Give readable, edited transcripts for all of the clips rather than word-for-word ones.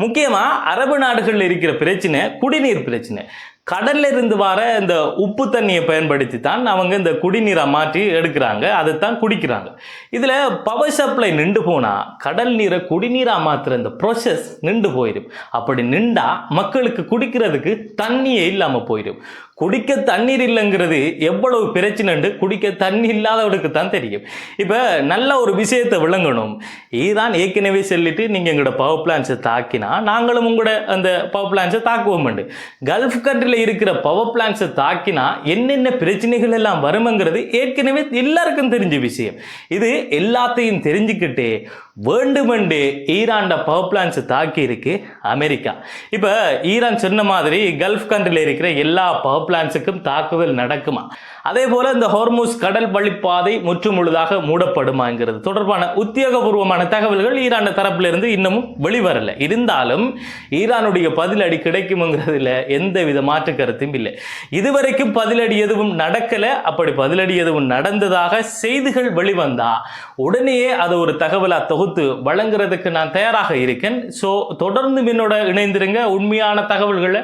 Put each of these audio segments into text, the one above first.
முக்கியமாக அரபு நாடுகளில் இருக்கிற பிரச்சனை குடிநீர் பிரச்சனை. கடல்ல இருந்து வர இந்த உப்பு தண்ணியை பயன்படுத்தி தான் அவங்க இந்த குடிநீரை மாற்றி எடுக்கிறாங்க, அதைத்தான் குடிக்கிறாங்க. இதில் பவர் சப்ளை நின்று போனால் கடல் நீரை குடிநீராக மாற்றுற இந்த ப்ராசஸ் நின்று போயிடும். அப்படி நின்றா மக்களுக்கு குடிக்கிறதுக்கு தண்ணியே இல்லாமல் போயிடும். குடிக்க தண்ணீர் இல்லைங்கிறது எவ்வளவு பிரச்சனைண்டு குடிக்க தண்ணி இல்லாதவனுக்கு தான் தெரியும். இப்போ நல்ல ஒரு விஷயத்தை விளங்கணும். ஈரான் ஏற்கனவே சொல்லிட்டு நீங்கள் எங்களோட பவர் பிளான்ஸை தாக்கினா நாங்களும் உங்களோட அந்த பவர் பிளான்ஸை தாக்குவோம். கல்ஃப் கண்ட்ரியில் இருக்கிற பவர் பிளான்ஸை தாக்கினா என்னென்ன பிரச்சனைகள் எல்லாம் வரும்ங்கிறது ஏற்கனவே எல்லாருக்கும் தெரிஞ்ச விஷயம். இது எல்லாத்தையும் தெரிஞ்சுக்கிட்டே வேண்டுமென்று ஈரான் பவர் பிளான்ஸை தாக்கி இருக்கு அமெரிக்கா. இப்போ ஈரான் சொன்ன மாதிரி கல்ஃப் கண்ட்ரியில் இருக்கிற எல்லா பவர் பிளான்ஸுக்கும் தாக்குதல் நடக்குமா? அதே போல இந்த ஹோர்முஸ் கடல் வழிப்பாதை முற்றுமுழுதாக மூடப்படுமாங்கிறது தொடர்பான உத்தியோகபூர்வமான தகவல்கள் ஈரான் தரப்பிலிருந்து இன்னமும் வெளிவரல. இருந்தாலும் ஈரானுடைய பதிலடி கிடைக்கும்ங்கிறதுல எந்தவித மாற்று கருத்தும் இல்லை. இதுவரைக்கும் பதிலடி எதுவும் நடக்கல. அப்படி பதிலடி எதுவும் நடந்ததாக செய்திகள் வெளிவந்தா உடனே அது ஒரு தகவலா தொகுத்து வழங்குறதுக்கு நான் தயாராக இருக்கேன். ஸோ தொடர்ந்து என்னோட இணைந்திருங்க. உண்மையான தகவல்களை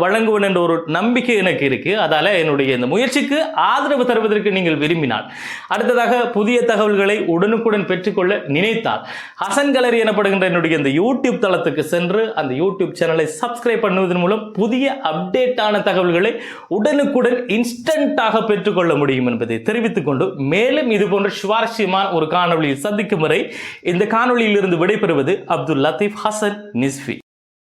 வழங்குவேன் என்ற ஒரு நம்பிக்கை எனக்கு இருக்கு. அதால என்னுடைய இந்த முயற்சிக்கு ஆதரவு தருவதற்கு நீங்கள் விரும்பினால், அடுத்ததாக புதிய தகவல்களை உடனுக்குடன் பெற்றுக்கொள்ள நினைத்தால் ஹசன் கேலரி எனப்படுகின்ற என்னுடைய இந்த யூடியூப் தளத்துக்கு சென்று அந்த யூடியூப் சேனலை சப்ஸ்கிரைப் பண்ணுவதன் மூலம் புதிய அப்டேட்டான தகவல்களை உடனுக்குடன் இன்ஸ்டன்டாக பெற்றுக்கொள்ள முடியும் என்பதை தெரிவித்துக் கொண்டு, மேலும் இது போன்ற சுவாரஸ்யமான ஒரு காணொலியில் சந்திக்கும் வரை இந்த காணொலியில் இருந்து விடைபெறுவது அப்துல் லத்தீப் ஹசன் நிஸ்ஃபி.